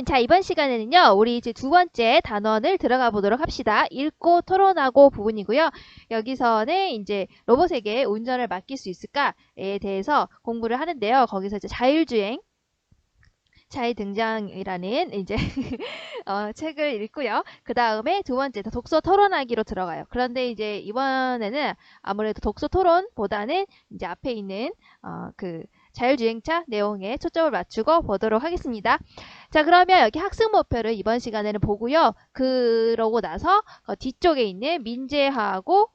그러면 자 이번 시간에는요. 우리 이제 두 번째 단원을 들어가 보도록 합시다. 읽고 토론하고 부분이고요. 여기서는 이제 로봇에게 운전을 맡길 수 있을까에 대해서 공부를 하는데요. 거기서 이제 자율주행 등장이라는 이제 책을 읽고요. 그 다음에 두 번째 독서 토론하기로 들어가요. 그런데 이제 이번에는 아무래도 독서 토론보다는 이제 앞에 있는 그 자율주행차 내용에 초점을 맞추고 보도록 하겠습니다. 자, 그러면 여기 학습 목표를 이번 시간에는 보고요. 그러고 나서 뒤쪽에 있는 민재하고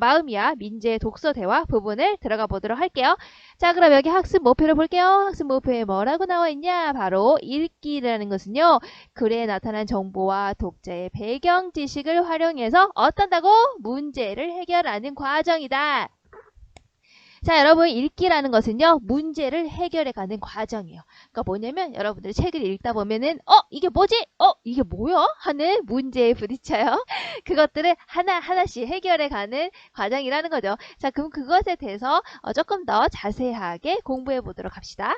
마음이야 민재 독서 대화 부분을 들어가 보도록 할게요. 자, 그럼 여기 학습 목표를 볼게요. 학습 목표에 뭐라고 나와 있냐? 바로 읽기라는 것은요. 글에 나타난 정보와 독자의 배경 지식을 활용해서 어떤다고? 문제를 해결하는 과정이다. 자, 여러분 읽기라는 것은요. 문제를 해결해가는 과정이에요. 그러니까 뭐냐면 여러분들 책을 읽다 보면은 이게 뭐지? 이게 뭐야? 하는 문제에 부딪혀요. 그것들을 하나하나씩 해결해가는 과정이라는 거죠. 자, 그럼 그것에 대해서 조금 더 자세하게 공부해 보도록 합시다.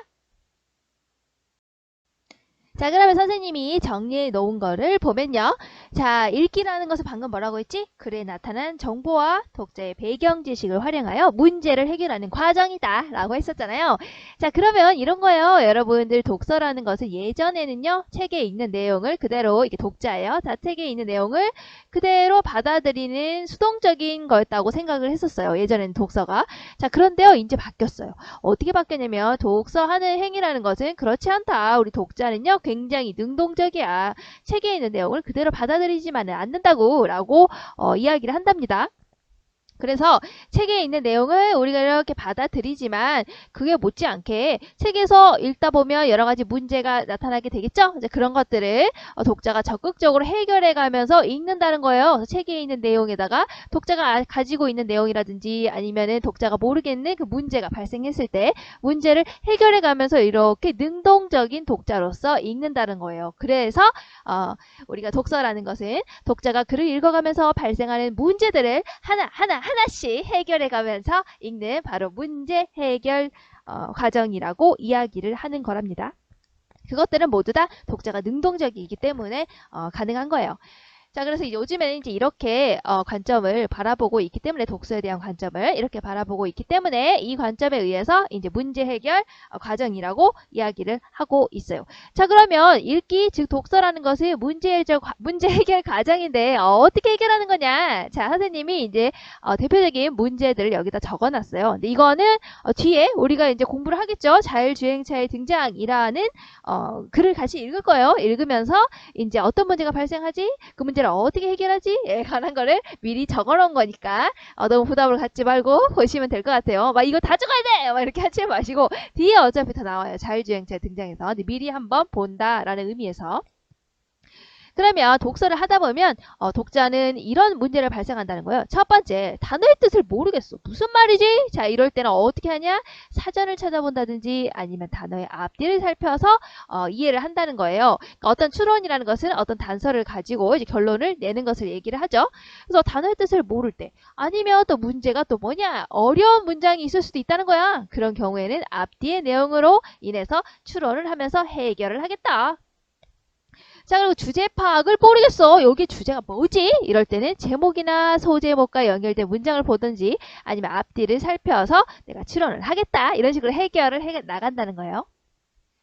자, 그러면 선생님이 정리해 놓은 거를 보면요. 자, 읽기라는 것은 방금 뭐라고 했지? 글에 나타난 정보와 독자의 배경 지식을 활용하여 문제를 해결하는 과정이다 라고 했었잖아요. 자, 그러면 이런 거예요. 여러분들 독서라는 것은 예전에는요. 책에 있는 내용을 그대로 이게 독자예요. 자, 책에 있는 내용을 그대로 받아들이는 수동적인 거였다고 생각을 했었어요. 예전에는 독서가. 자, 그런데요. 이제 바뀌었어요. 어떻게 바뀌었냐면 독서하는 행위라는 것은 그렇지 않다. 우리 독자는요. 굉장히 능동적이야. 책에 있는 내용을 그대로 받아들이지만은 않는다고 라고 이야기를 한답니다. 그래서 책에 있는 내용을 우리가 이렇게 받아들이지만 그게 못지않게 책에서 읽다 보면 여러 가지 문제가 나타나게 되겠죠? 이제 그런 것들을 독자가 적극적으로 해결해 가면서 읽는다는 거예요. 그래서 책에 있는 내용에다가 독자가 가지고 있는 내용이라든지 아니면은 독자가 모르겠는 그 문제가 발생했을 때 문제를 해결해 가면서 이렇게 능동적인 독자로서 읽는다는 거예요. 그래서 우리가 독서라는 것은 독자가 글을 읽어가면서 발생하는 문제들을 하나씩 해결해 가면서 읽는 바로 문제 해결 과정이라고 이야기를 하는 거랍니다. 그것들은 모두 다 독자가 능동적이기 때문에 가능한 거예요. 자, 그래서 요즘에는 이제 이렇게 관점을 바라보고 있기 때문에 독서에 대한 관점을 이렇게 바라보고 있기 때문에 이 관점에 의해서 이제 문제 해결 과정이라고 이야기를 하고 있어요. 자, 그러면 읽기 즉 독서라는 것은 문제 해결 과정인데 어떻게 해결하는 거냐? 자, 선생님이 이제 대표적인 문제들을 여기다 적어놨어요. 근데 이거는 뒤에 우리가 이제 공부를 하겠죠. 자율주행차의 등장이라는 글을 같이 읽을 거예요. 읽으면서 이제 어떤 문제가 발생하지? 그 문제를 어떻게 해결하지?에 관한 거를 미리 적어놓은 거니까 너무 부담을 갖지 말고 보시면 될 것 같아요. 막 이거 다 적어야 돼! 막 이렇게 하지 마시고 뒤에 어차피 다 나와요. 자율주행차 등장해서. 근데 미리 한번 본다라는 의미에서. 그러면 독서를 하다 보면 독자는 이런 문제를 발생한다는 거예요. 첫 번째, 단어의 뜻을 모르겠어. 무슨 말이지? 자, 이럴 때는 어떻게 하냐? 사전을 찾아본다든지 아니면 단어의 앞뒤를 살펴서 이해를 한다는 거예요. 그러니까 어떤 추론이라는 것은 어떤 단서를 가지고 이제 결론을 내는 것을 얘기를 하죠. 그래서 단어의 뜻을 모를 때 아니면 또 문제가 또 뭐냐? 어려운 문장이 있을 수도 있다는 거야. 그런 경우에는 앞뒤의 내용으로 인해서 추론을 하면서 해결을 하겠다. 자, 그리고 주제 파악을 모르겠어. 여기 주제가 뭐지? 이럴 때는 제목이나 소제목과 연결된 문장을 보든지 아니면 앞뒤를 살펴서 내가 추론을 하겠다. 이런 식으로 해결을 해 나간다는 거예요.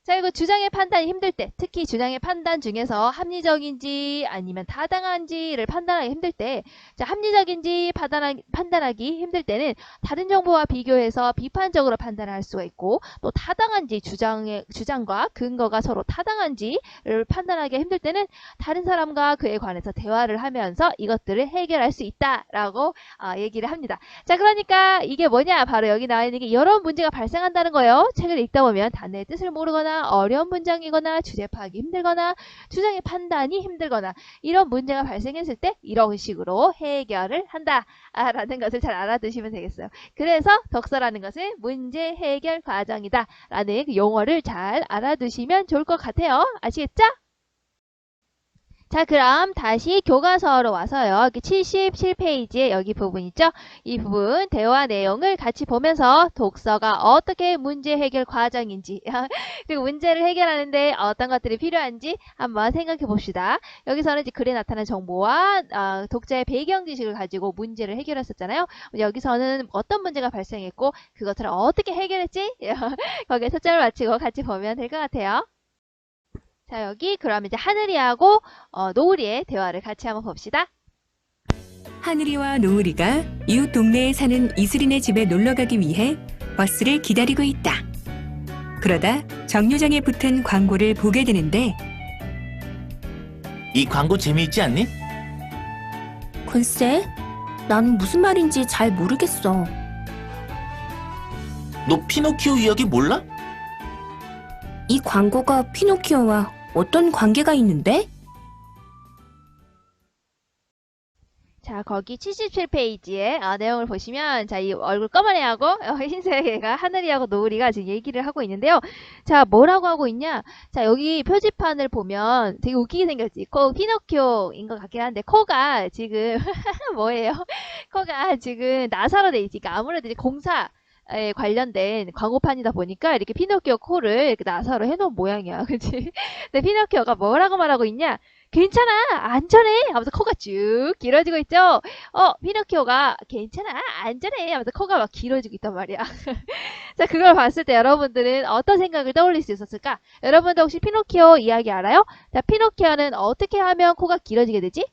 자, 그리고 주장의 판단이 힘들 때, 특히 주장의 판단 중에서 합리적인지 아니면 타당한지를 판단하기 힘들 때, 자, 합리적인지 판단하기 힘들 때는 다른 정보와 비교해서 비판적으로 판단할 수가 있고, 또 타당한지 주장과 근거가 서로 타당한지를 판단하기 힘들 때는 다른 사람과 그에 관해서 대화를 하면서 이것들을 해결할 수 있다라고 얘기를 합니다. 자, 그러니까 이게 뭐냐? 바로 여기 나와 있는 게 여러 문제가 발생한다는 거예요. 책을 읽다 보면 단어의 뜻을 모르거나 어려운 문장이거나 주제 파악이 힘들거나 주장의 판단이 힘들거나 이런 문제가 발생했을 때 이런 식으로 해결을 한다 라는 것을 잘 알아두시면 되겠어요. 그래서 독서라는 것은 문제 해결 과정이다 라는 용어를 잘 알아두시면 좋을 것 같아요. 아시겠죠? 자, 그럼 다시 교과서로 와서요. 여기 77페이지에 여기 부분 있죠? 이 부분 대화 내용을 같이 보면서 독서가 어떻게 문제 해결 과정인지 그리고 문제를 해결하는데 어떤 것들이 필요한지 한번 생각해 봅시다. 여기서는 이제 글에 나타난 정보와 독자의 배경 지식을 가지고 문제를 해결했었잖아요. 여기서는 어떤 문제가 발생했고 그것을 어떻게 해결했지? 거기에 초점을 맞추고 같이 보면 될 것 같아요. 자, 여기 그럼 이제 하늘이하고 노을이의 대화를 같이 한번 봅시다. 하늘이와 노을이가 이웃 동네에 사는 이슬이네 집에 놀러 가기 위해 버스를 기다리고 있다. 그러다 정류장에 붙은 광고를 보게 되는데 이 광고 재미있지 않니? 글쎄, 난 무슨 말인지 잘 모르겠어. 너 피노키오 이야기 몰라? 이 광고가 피노키오와 어떤 관계가 있는데? 자, 거기 77페이지에 내용을 보시면 자, 이 얼굴 검은 애하고 흰색 애가 하늘이하고 노을이가 지금 얘기를 하고 있는데요. 자, 뭐라고 하고 있냐? 자, 여기 표지판을 보면 되게 웃기게 생겼지. 코 피노키오인 것 같긴 한데 코가 지금 뭐예요? 코가 지금 나사로 돼 있지. 그러니까 아무래도 이제 공사에 관련된 광고판이다 보니까 이렇게 피노키오 코를 이렇게 나사로 해놓은 모양이야. 그치? 근데 피노키오가 뭐라고 말하고 있냐? 괜찮아, 안전해 하면서 코가 쭉 길어지고 있죠. 피노키오가 괜찮아, 안전해 하면서 코가 막 길어지고 있단 말이야. 자, 그걸 봤을 때 여러분들은 어떤 생각을 떠올릴 수 있었을까? 여러분들 혹시 피노키오 이야기 알아요? 자, 피노키오는 어떻게 하면 코가 길어지게 되지?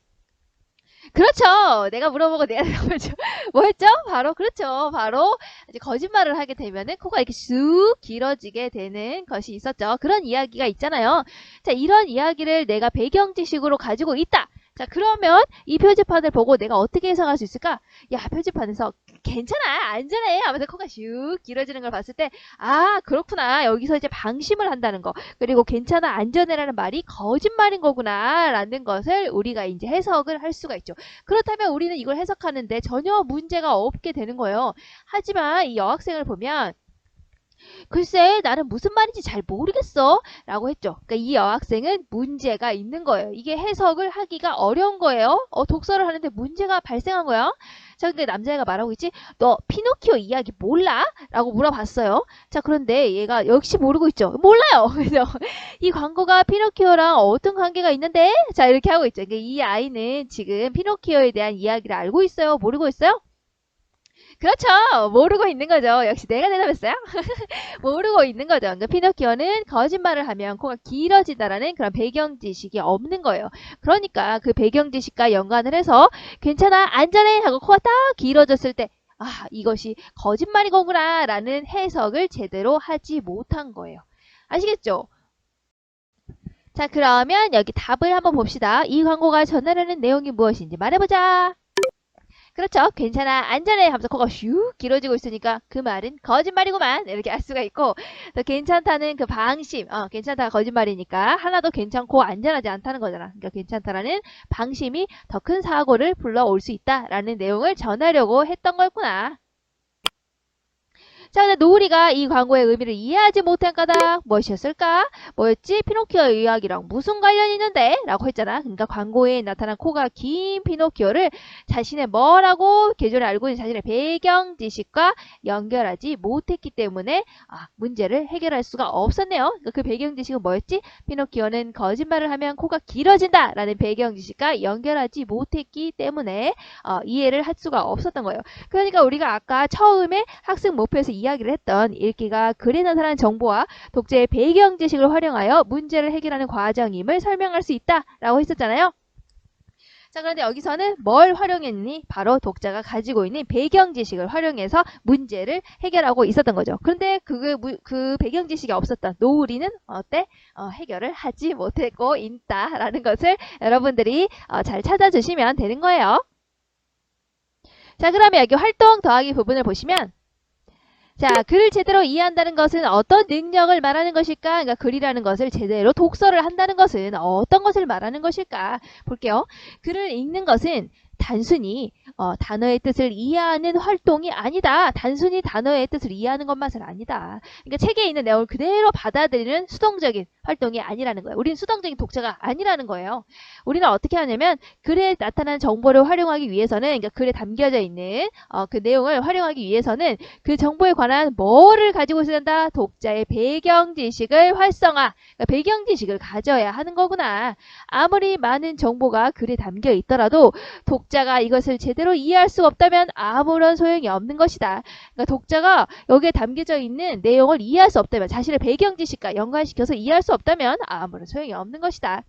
그렇죠. 내가 물어보고 내가 대답하죠. 뭐였죠? 그렇죠. 바로 이제 거짓말을 하게 되면은 코가 이렇게 쑥 길어지게 되는 것이 있었죠. 그런 이야기가 있잖아요. 자, 이런 이야기를 내가 배경 지식으로 가지고 있다. 자, 그러면 이 표지판을 보고 내가 어떻게 해석할 수 있을까? 야, 표지판에서 괜찮아, 안전해 하면서 코가 슉 길어지는 걸 봤을 때, 아, 그렇구나. 여기서 이제 방심을 한다는 거. 그리고 괜찮아, 안전해라는 말이 거짓말인 거구나. 라는 것을 우리가 이제 해석을 할 수가 있죠. 그렇다면 우리는 이걸 해석하는데 전혀 문제가 없게 되는 거예요. 하지만 이 여학생을 보면 글쎄 나는 무슨 말인지 잘 모르겠어 라고 했죠. 그러니까 이 여학생은 문제가 있는 거예요. 이게 해석을 하기가 어려운 거예요. 독서를 하는데 문제가 발생한 거야. 자, 근데 남자애가 말하고 있지, 너 피노키오 이야기 몰라? 라고 물어봤어요. 자, 그런데 얘가 역시 모르고 있죠. 몰라요. 그래서 이 광고가 피노키오랑 어떤 관계가 있는데? 자, 이렇게 하고 있죠. 그러니까 이 아이는 지금 피노키오에 대한 이야기를 알고 있어요? 모르고 있어요? 그렇죠. 모르고 있는 거죠. 역시 내가 대답했어요. 모르고 있는 거죠. 그러니까 피노키오는 거짓말을 하면 코가 길어지다라는 그런 배경 지식이 없는 거예요. 그러니까 그 배경 지식과 연관을 해서 괜찮아, 안전해 하고 코가 딱 길어졌을 때 이것이 거짓말인 거구나 라는 해석을 제대로 하지 못한 거예요. 아시겠죠? 자, 그러면 여기 답을 한번 봅시다. 이 광고가 전하려는 내용이 무엇인지 말해보자. 그렇죠. 괜찮아, 안전해 하면서 코가 슉 길어지고 있으니까 그 말은 거짓말이구만 이렇게 알 수가 있고, 또 괜찮다는 그 방심, 괜찮다가 거짓말이니까 하나도 괜찮고 안전하지 않다는 거잖아. 그러니까 괜찮다라는 방심이 더 큰 사고를 불러올 수 있다라는 내용을 전하려고 했던 거였구나. 자, 근데 노을이가 이 광고의 의미를 이해하지 못한 까닭 무엇이었을까? 뭐였지? 피노키오 이야기랑 무슨 관련이 있는데? 라고 했잖아. 그러니까 광고에 나타난 코가 긴 피노키오를 자신의 뭐라고 계절을 알고 있는 자신의 배경 지식과 연결하지 못했기 때문에 문제를 해결할 수가 없었네요. 그러니까 그 배경 지식은 뭐였지? 피노키오는 거짓말을 하면 코가 길어진다 라는 배경 지식과 연결하지 못했기 때문에 이해를 할 수가 없었던 거예요. 그러니까 우리가 아까 처음에 학습 목표에서 이야기를 했던 읽기가 글에 나타난 정보와 독자의 배경 지식을 활용하여 문제를 해결하는 과정임을 설명할 수 있다라고 했었잖아요. 자, 그런데 여기서는 뭘 활용했니? 바로 독자가 가지고 있는 배경 지식을 활용해서 문제를 해결하고 있었던 거죠. 그런데 그 배경 지식이 없었던 노을이는 어때? 해결을 하지 못했고 있다라는 것을 여러분들이 잘 찾아주시면 되는 거예요. 자, 그러면 여기 활동 더하기 부분을 보시면, 자, 글을 제대로 이해한다는 것은 어떤 능력을 말하는 것일까? 그러니까 글이라는 것을 제대로 독서를 한다는 것은 어떤 것을 말하는 것일까? 볼게요. 글을 읽는 것은 단순히 단어의 뜻을 이해하는 활동이 아니다. 단순히 단어의 뜻을 이해하는 것만은 아니다. 그러니까 책에 있는 내용을 그대로 받아들이는 수동적인 활동이 아니라는 거예요. 우리는 수동적인 독자가 아니라는 거예요. 우리는 어떻게 하냐면 글에 나타난 정보를 활용하기 위해서는, 그러니까 글에 담겨져 있는 그 내용을 활용하기 위해서는 그 정보에 관한 뭐를 가지고 있어야 한다? 독자의 배경 지식을 활성화, 그러니까 배경 지식을 가져야 하는 거구나. 아무리 많은 정보가 글에 담겨 있더라도 독자가 이것을 제대로 이해할 수 없다면 아무런 소용이 없는 것이다. 그러니까 독자가 여기에 담겨져 있는 내용을 이해할 수 없다면, 자신의 배경 지식과 연관시켜서 이해할 수 없다면 아무런 소용이 없는 것이다.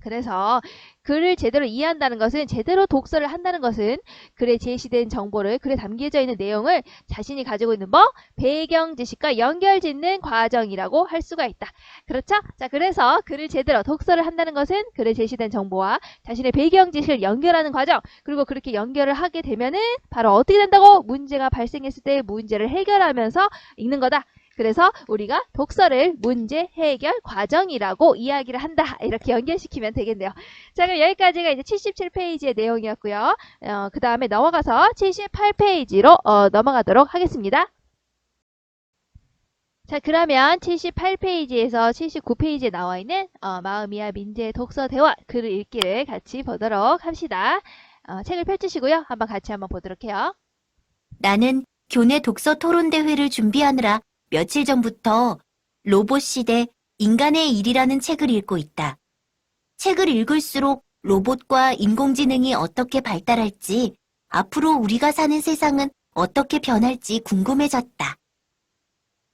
그래서 글을 제대로 이해한다는 것은, 제대로 독서를 한다는 것은 글에 제시된 정보를, 글에 담겨져 있는 내용을 자신이 가지고 있는 배경 지식과 연결짓는 과정이라고 할 수가 있다. 그렇죠? 자, 그래서 글을 제대로 독서를 한다는 것은 글에 제시된 정보와 자신의 배경 지식을 연결하는 과정, 그리고 그렇게 연결을 하게 되면은 바로 어떻게 된다고? 문제가 발생했을 때 문제를 해결하면서 읽는 거다. 그래서 우리가 독서를 문제 해결 과정이라고 이야기를 한다. 이렇게 연결시키면 되겠네요. 자, 그럼 여기까지가 이제 77페이지의 내용이었고요. 그 다음에 넘어가서 78페이지로 넘어가도록 하겠습니다. 자, 그러면 78페이지에서 79페이지에 나와 있는 마음이야 민재의 독서 대화 글을 읽기를 같이 보도록 합시다. 책을 펼치시고요. 한번 보도록 해요. 나는 교내 독서 토론 대회를 준비하느라 며칠 전부터 로봇 시대 인간의 일이라는 책을 읽고 있다. 책을 읽을수록 로봇과 인공지능이 어떻게 발달할지, 앞으로 우리가 사는 세상은 어떻게 변할지 궁금해졌다.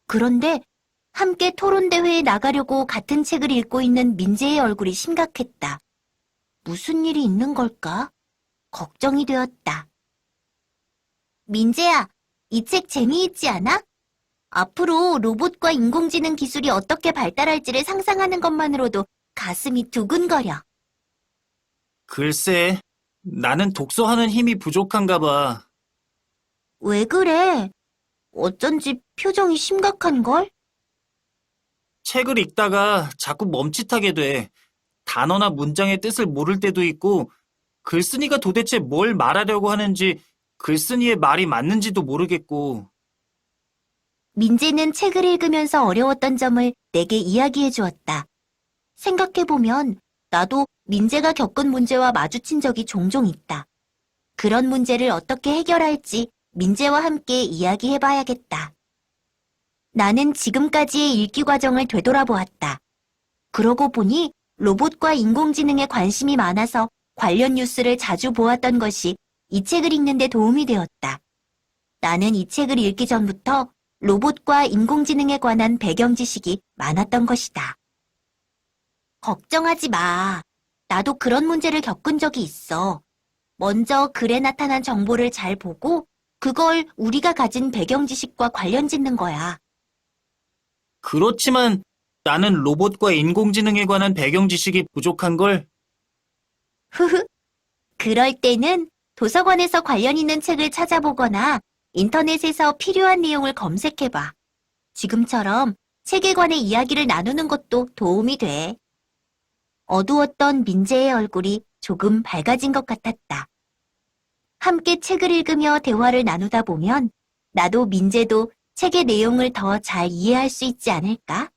그런데 함께 토론 대회에 나가려고 같은 책을 읽고 있는 민재의 얼굴이 심각했다. 무슨 일이 있는 걸까? 걱정이 되었다. 민재야, 이 책 재미있지 않아? 앞으로 로봇과 인공지능 기술이 어떻게 발달할지를 상상하는 것만으로도 가슴이 두근거려. 글쎄, 나는 독서하는 힘이 부족한가 봐. 왜 그래? 어쩐지 표정이 심각한걸? 책을 읽다가 자꾸 멈칫하게 돼. 단어나 문장의 뜻을 모를 때도 있고, 글쓴이가 도대체 뭘 말하려고 하는지, 글쓴이의 말이 맞는지도 모르겠고. 민재는 책을 읽으면서 어려웠던 점을 내게 이야기해 주었다. 생각해보면 나도 민재가 겪은 문제와 마주친 적이 종종 있다. 그런 문제를 어떻게 해결할지 민재와 함께 이야기해봐야겠다. 나는 지금까지의 읽기 과정을 되돌아보았다. 그러고 보니 로봇과 인공지능에 관심이 많아서 관련 뉴스를 자주 보았던 것이 이 책을 읽는 데 도움이 되었다. 나는 이 책을 읽기 전부터 로봇과 인공지능에 관한 배경 지식이 많았던 것이다. 걱정하지 마. 나도 그런 문제를 겪은 적이 있어. 먼저 글에 나타난 정보를 잘 보고 그걸 우리가 가진 배경 지식과 관련 짓는 거야. 그렇지만 나는 로봇과 인공지능에 관한 배경 지식이 부족한걸. 흐흐. 그럴 때는 도서관에서 관련 있는 책을 찾아보거나 인터넷에서 필요한 내용을 검색해봐. 지금처럼 책에 관해 이야기를 나누는 것도 도움이 돼. 어두웠던 민재의 얼굴이 조금 밝아진 것 같았다. 함께 책을 읽으며 대화를 나누다 보면 나도 민재도 책의 내용을 더 잘 이해할 수 있지 않을까?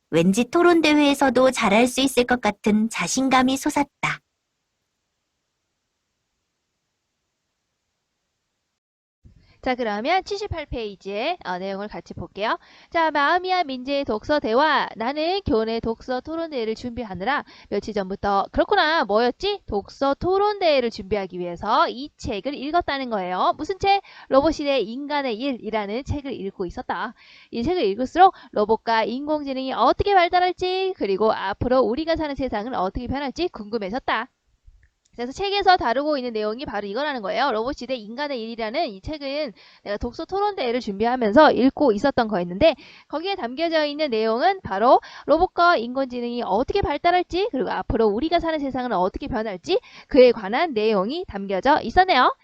왠지 토론 대회에서도 잘할 수 있을 것 같은 자신감이 솟았다. 자, 그러면 78페이지의 내용을 같이 볼게요. 자, 마음이야 민재의 독서 대화. 나는 교내 독서 토론대회를 준비하느라 며칠 전부터, 그렇구나, 뭐였지? 독서 토론대회를 준비하기 위해서 이 책을 읽었다는 거예요. 무슨 책? 로봇시대 인간의 일이라는 책을 읽고 있었다. 이 책을 읽을수록 로봇과 인공지능이 어떻게 발달할지, 그리고 앞으로 우리가 사는 세상은 어떻게 변할지 궁금해졌다. 그래서 책에서 다루고 있는 내용이 바로 이거라는 거예요. 로봇시대 인간의 일이라는 이 책은 내가 독서 토론대회를 준비하면서 읽고 있었던 거였는데, 거기에 담겨져 있는 내용은 바로 로봇과 인공지능이 어떻게 발달할지, 그리고 앞으로 우리가 사는 세상은 어떻게 변할지, 그에 관한 내용이 담겨져 있었네요.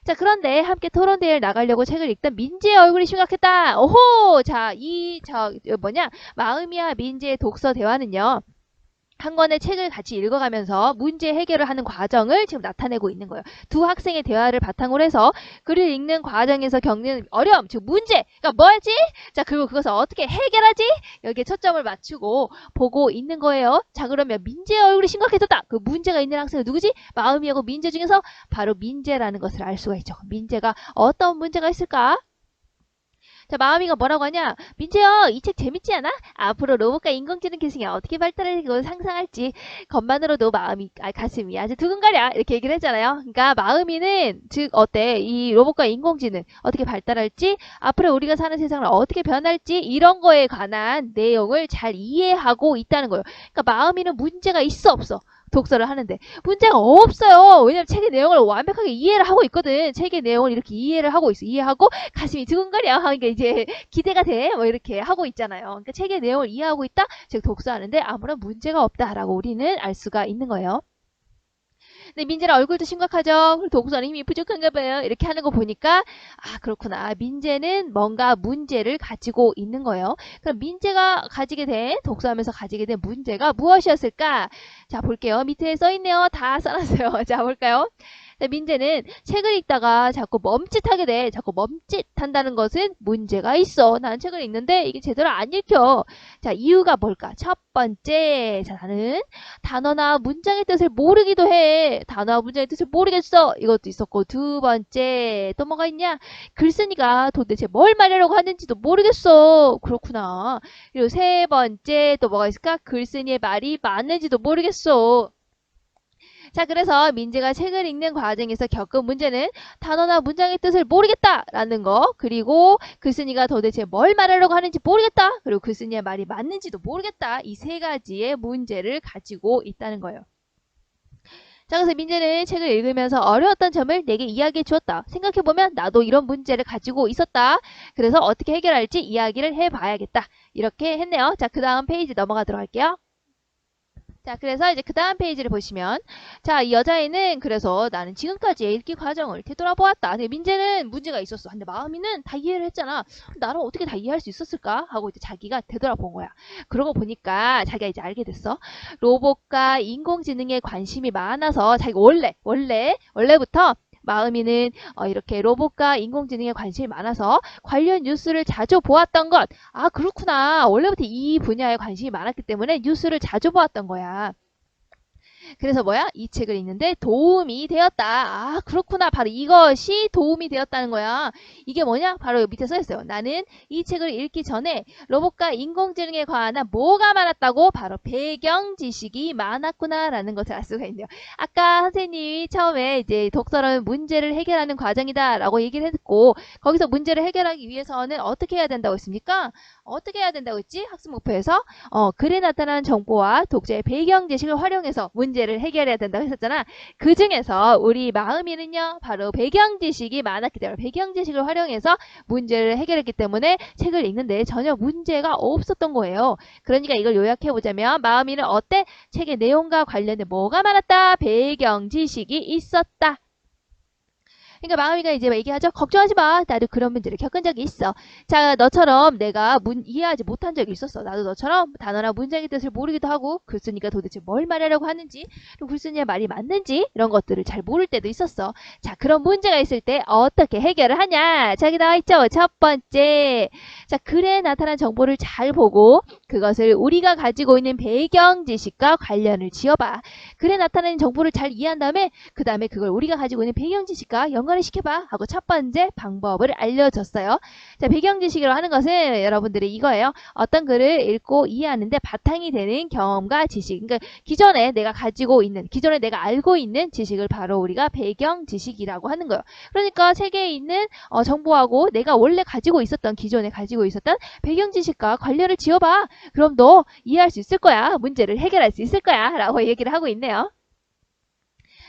자, 그런데 함께 토론대회를 나가려고 책을 읽던 민재의 얼굴이 심각했다. 오호! 자, 마음이야 민재의 독서 대화는요, 한 권의 책을 같이 읽어가면서 문제 해결을 하는 과정을 지금 나타내고 있는 거예요. 두 학생의 대화를 바탕으로 해서 글을 읽는 과정에서 겪는 어려움, 즉 문제가 뭐지? 자, 그리고 그것을 어떻게 해결하지? 여기에 초점을 맞추고 보고 있는 거예요. 자, 그러면 민재의 얼굴이 심각해졌다. 그 문제가 있는 학생은 누구지? 마음이하고 민재 중에서 바로 민재라는 것을 알 수가 있죠. 민재가 어떤 문제가 있을까? 자, 마음이가 뭐라고 하냐? 민재야, 이 책 재밌지 않아? 앞으로 로봇과 인공지능 기술이 어떻게 발달하고 상상할지 것만으로도 가슴이 아주 두근거려. 이렇게 얘기를 했잖아요. 그러니까 마음이는 즉 어때? 이 로봇과 인공지능 어떻게 발달할지, 앞으로 우리가 사는 세상을 어떻게 변할지 이런 거에 관한 내용을 잘 이해하고 있다는 거예요. 그러니까 마음이는 문제가 있어 없어? 독서를 하는데 문제가 없어요. 왜냐면 책의 내용을 완벽하게 이해를 하고 있거든. 책의 내용을 이렇게 이해를 하고 있어. 이해하고 가슴이 두근거려. 그러니까 이제 기대가 돼. 뭐 이렇게 하고 있잖아요. 그러니까 책의 내용을 이해하고 있다. 즉 독서하는데 아무런 문제가 없다라고 우리는 알 수가 있는 거예요. 근데 민재는 얼굴도 심각하죠. 독서는 힘이 부족한가 봐요. 이렇게 하는 거 보니까 아, 그렇구나. 민재는 뭔가 문제를 가지고 있는 거예요. 그럼 민재가 가지게 된 독서하면서 가지게 된 문제가 무엇이었을까? 자, 볼게요. 밑에 써있네요. 다 써놨어요. 자, 볼까요? 민재는 책을 읽다가 자꾸 멈칫하게 돼. 자꾸 멈칫한다는 것은 문제가 있어. 나는 책을 읽는데 이게 제대로 안 읽혀. 자, 이유가 뭘까? 첫 번째, 자, 나는 단어나 문장의 뜻을 모르기도 해. 단어와 문장의 뜻을 모르겠어. 이것도 있었고, 두 번째, 또 뭐가 있냐? 글쓴이가 도대체 뭘 말하려고 하는지도 모르겠어. 그렇구나. 그리고 세 번째, 또 뭐가 있을까? 글쓴이의 말이 맞는지도 모르겠어. 자, 그래서 민재가 책을 읽는 과정에서 겪은 문제는 단어나 문장의 뜻을 모르겠다라는 거, 그리고 글쓴이가 도대체 뭘 말하려고 하는지 모르겠다, 그리고 글쓴이의 말이 맞는지도 모르겠다, 이 세 가지의 문제를 가지고 있다는 거예요. 자, 그래서 민재는 책을 읽으면서 어려웠던 점을 내게 이야기해 주었다. 생각해보면 나도 이런 문제를 가지고 있었다. 그래서 어떻게 해결할지 이야기를 해봐야겠다. 이렇게 했네요. 자, 그 다음 페이지 넘어가도록 할게요. 자, 그래서 이제 그 다음 페이지를 보시면, 자, 이 여자애는 그래서 나는 지금까지의 읽기 과정을 되돌아보았다. 근데 민재는 문제가 있었어. 근데 마음이는 다 이해를 했잖아. 나를 어떻게 다 이해할 수 있었을까? 하고 이제 자기가 되돌아본 거야. 그러고 보니까 자기가 이제 알게 됐어. 로봇과 인공지능에 관심이 많아서 자기가 원래부터 마음이는 이렇게 로봇과 인공지능에 관심이 많아서 관련 뉴스를 자주 보았던 것. 아, 그렇구나. 원래부터 이 분야에 관심이 많았기 때문에 뉴스를 자주 보았던 거야. 그래서 뭐야? 이 책을 읽는데 도움이 되었다. 아, 그렇구나. 바로 이것이 도움이 되었다는 거야. 이게 뭐냐? 바로 여기 밑에 써있어요. 나는 이 책을 읽기 전에 로봇과 인공지능에 관한 뭐가 많았다고? 바로 배경 지식이 많았구나 라는 것을 알 수가 있네요. 아까 선생님이 처음에 이제 독서는 문제를 해결하는 과정이다 라고 얘기를 했고, 거기서 문제를 해결하기 위해서는 어떻게 해야 된다고 했습니까? 어떻게 해야 된다고 했지? 학습 목표에서 글에 나타난 정보와 독자의 배경 지식을 활용해서 문제를 해결해야 된다고 했었잖아. 그 중에서 우리 마음이는요, 바로 배경 지식이 많았기 때문에 배경 지식을 활용해서 문제를 해결했기 때문에 책을 읽는데 전혀 문제가 없었던 거예요. 그러니까 이걸 요약해 보자면 마음이는 어때? 책의 내용과 관련된 뭐가 많았다? 배경 지식이 있었다. 그러니까 마음이가 이제 얘기하죠. 걱정하지 마. 나도 그런 문제를 겪은 적이 있어. 자, 너처럼 내가 이해하지 못한 적이 있었어. 나도 너처럼 단어나 문장의 뜻을 모르기도 하고, 글쓴이가 도대체 뭘 말하려고 하는지, 그리고 글쓴이의 말이 맞는지 이런 것들을 잘 모를 때도 있었어. 자, 그런 문제가 있을 때 어떻게 해결을 하냐? 자, 여기 나와있죠. 첫 번째, 자, 글에 나타난 정보를 잘 보고 그것을 우리가 가지고 있는 배경 지식과 관련을 지어봐. 글에 나타나는 정보를 잘 이해한 다음에 그 다음에 그걸 우리가 가지고 있는 배경 지식과 연관을 시켜봐 하고 첫 번째 방법을 알려줬어요. 자, 배경 지식으로 하는 것은 여러분들이 이거예요. 어떤 글을 읽고 이해하는데 바탕이 되는 경험과 지식. 그러니까 기존에 내가 가지고 있는, 기존에 내가 알고 있는 지식을 바로 우리가 배경 지식이라고 하는 거예요. 그러니까 책에 있는 정보하고 내가 원래 가지고 있었던, 기존에 가지고 있었던 배경 지식과 관련을 지어봐. 그럼 너 이해할 수 있을 거야. 문제를 해결할 수 있을 거야. 라고 얘기를 하고 있네요.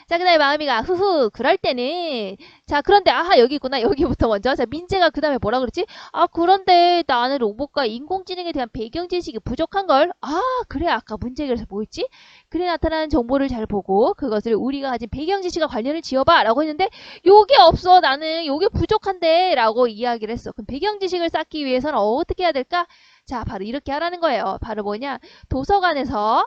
자, 그 다음에 마음이가 후후 그럴 때는, 자, 그런데 아하 여기 있구나. 여기부터 먼저. 자, 민재가 그 다음에 뭐라 그랬지? 아, 그런데 나는 로봇과 인공지능에 대한 배경 지식이 부족한걸. 아, 그래. 아까 문제 해결에서 뭐였지? 글에 나타나는 정보를 잘 보고 그것을 우리가 가진 배경 지식과 관련을 지어봐 라고 했는데 요게 없어. 나는 요게 부족한데 라고 이야기를 했어. 그럼 배경 지식을 쌓기 위해서는 어떻게 해야 될까? 자, 바로 이렇게 하라는 거예요. 바로 뭐냐? 도서관에서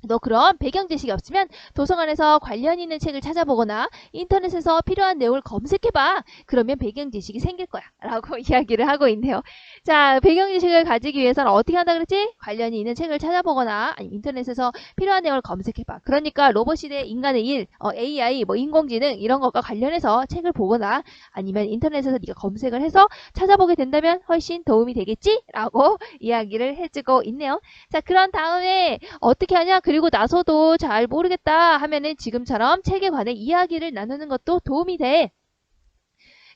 너 그럼 배경 지식이 없으면 도서관에서 관련 있는 책을 찾아보거나 인터넷에서 필요한 내용을 검색해봐. 그러면 배경 지식이 생길 거야. 라고 이야기를 하고 있네요. 자, 배경 지식을 가지기 위해서는 어떻게 한다 그랬지? 관련이 있는 책을 찾아보거나 아니면 인터넷에서 필요한 내용을 검색해봐. 그러니까 로봇 시대 인간의 일, AI, 뭐 인공지능 이런 것과 관련해서 책을 보거나 아니면 인터넷에서 네가 검색을 해서 찾아보게 된다면 훨씬 도움이 되겠지? 라고 이야기를 해주고 있네요. 자, 그런 다음에 어떻게 하냐? 그리고 나서도 잘 모르겠다 하면은 지금처럼 책에 관해 이야기를 나누는 것도 도움이 돼.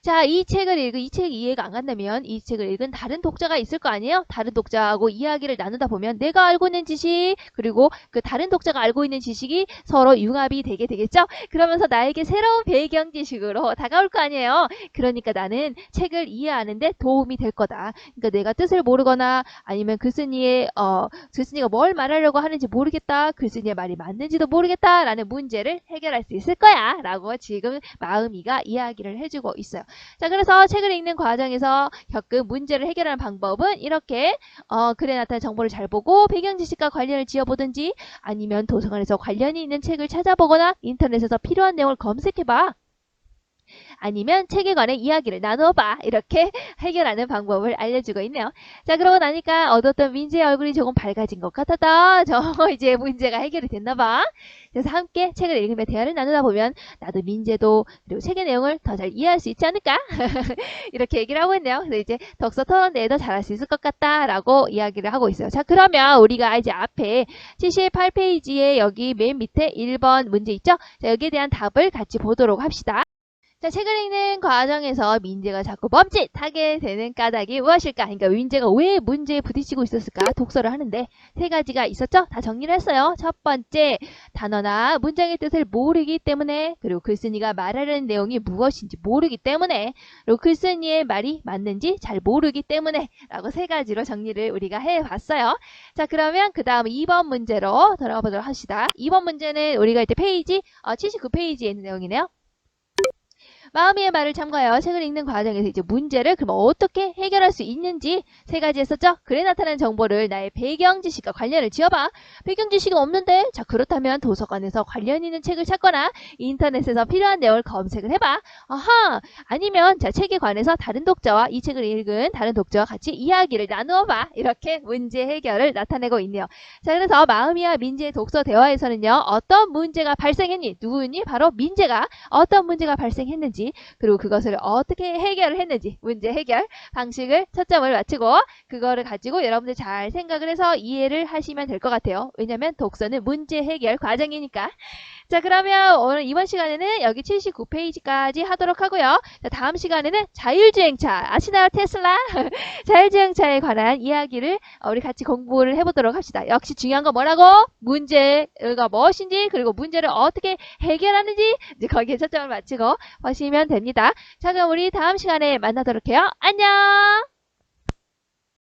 자, 이 책이 이해가 안 간다면 이 책을 읽은 다른 독자가 있을 거 아니에요? 다른 독자하고 이야기를 나누다 보면 내가 알고 있는 지식, 그리고 그 다른 독자가 알고 있는 지식이 서로 융합이 되게 되겠죠? 그러면서 나에게 새로운 배경 지식으로 다가올 거 아니에요? 그러니까 나는 책을 이해하는데 도움이 될 거다. 그러니까 내가 뜻을 모르거나 아니면 글쓴이가 뭘 말하려고 하는지 모르겠다. 글쓴이의 말이 맞는지도 모르겠다. 라는 문제를 해결할 수 있을 거야. 라고 지금 마음이가 이야기를 해주고 있어요. 자, 그래서 책을 읽는 과정에서 겪은 문제를 해결하는 방법은 이렇게 글에 나타난 정보를 잘 보고 배경 지식과 관련을 지어보든지 아니면 도서관에서 관련이 있는 책을 찾아보거나 인터넷에서 필요한 내용을 검색해봐. 아니면 책에 관해 이야기를 나눠봐. 이렇게 해결하는 방법을 알려주고 있네요. 자, 그러고 나니까 얻었던 민재의 얼굴이 조금 밝아진 것 같았다. 이제 문제가 해결이 됐나봐. 그래서 함께 책을 읽으며 대화를 나누다 보면 나도 민재도 그리고 책의 내용을 더 잘 이해할 수 있지 않을까? 이렇게 얘기를 하고 있네요. 그래서 이제 독서 토론 대회도 잘할 수 있을 것 같다 라고 이야기를 하고 있어요. 자, 그러면 우리가 이제 앞에 78페이지에 여기 맨 밑에 1번 문제 있죠? 자, 여기에 대한 답을 같이 보도록 합시다. 자, 책을 읽는 과정에서 민재가 자꾸 멈칫하게 되는 까닭이 무엇일까? 그러니까 민재가 왜 문제에 부딪히고 있었을까? 독서를 하는데 세 가지가 있었죠? 다 정리를 했어요. 첫 번째, 단어나 문장의 뜻을 모르기 때문에, 그리고 글쓴이가 말하려는 내용이 무엇인지 모르기 때문에, 그리고 글쓴이의 말이 맞는지 잘 모르기 때문에 라고 세 가지로 정리를 우리가 해봤어요. 자, 그러면 그 다음 2번 문제로 돌아가 보도록 합시다. 2번 문제는 우리가 이제 페이지 79페이지에 있는 내용이네요. 마음의 말을 참고하여 책을 읽는 과정에서 이제 문제를 그럼 어떻게 해결할 수 있는지 세 가지 했었죠? 글에 나타난 정보를 나의 배경 지식과 관련을 지어봐. 배경 지식이 없는데? 자, 그렇다면 도서관에서 관련 있는 책을 찾거나 인터넷에서 필요한 내용을 검색을 해봐. 아하! 아니면 자, 책에 관해서 다른 독자와 이 책을 읽은 다른 독자와 같이 이야기를 나누어봐. 이렇게 문제 해결을 나타내고 있네요. 자, 그래서 마음이와 민재의 독서 대화에서는요. 어떤 문제가 발생했니? 누구니? 바로 민재가 어떤 문제가 발생했는지 그리고 그것을 어떻게 해결을 했는지 문제 해결 방식을 초점을 맞추고 그거를 가지고 여러분들 잘 생각을 해서 이해를 하시면 될 것 같아요. 왜냐면 독서는 문제 해결 과정이니까. 자, 그러면 오늘 이번 시간에는 여기 79페이지까지 하도록 하고요. 자, 다음 시간에는 자율주행차 아시나요? 테슬라? 자율주행차에 관한 이야기를 우리 같이 공부를 해보도록 합시다. 역시 중요한 건 뭐라고? 문제가 무엇인지 그리고 문제를 어떻게 해결하는지 이제 거기에 초점을 맞추고 보시면 됩니다. 자, 그럼 우리 다음 시간에 만나도록 해요. 안녕!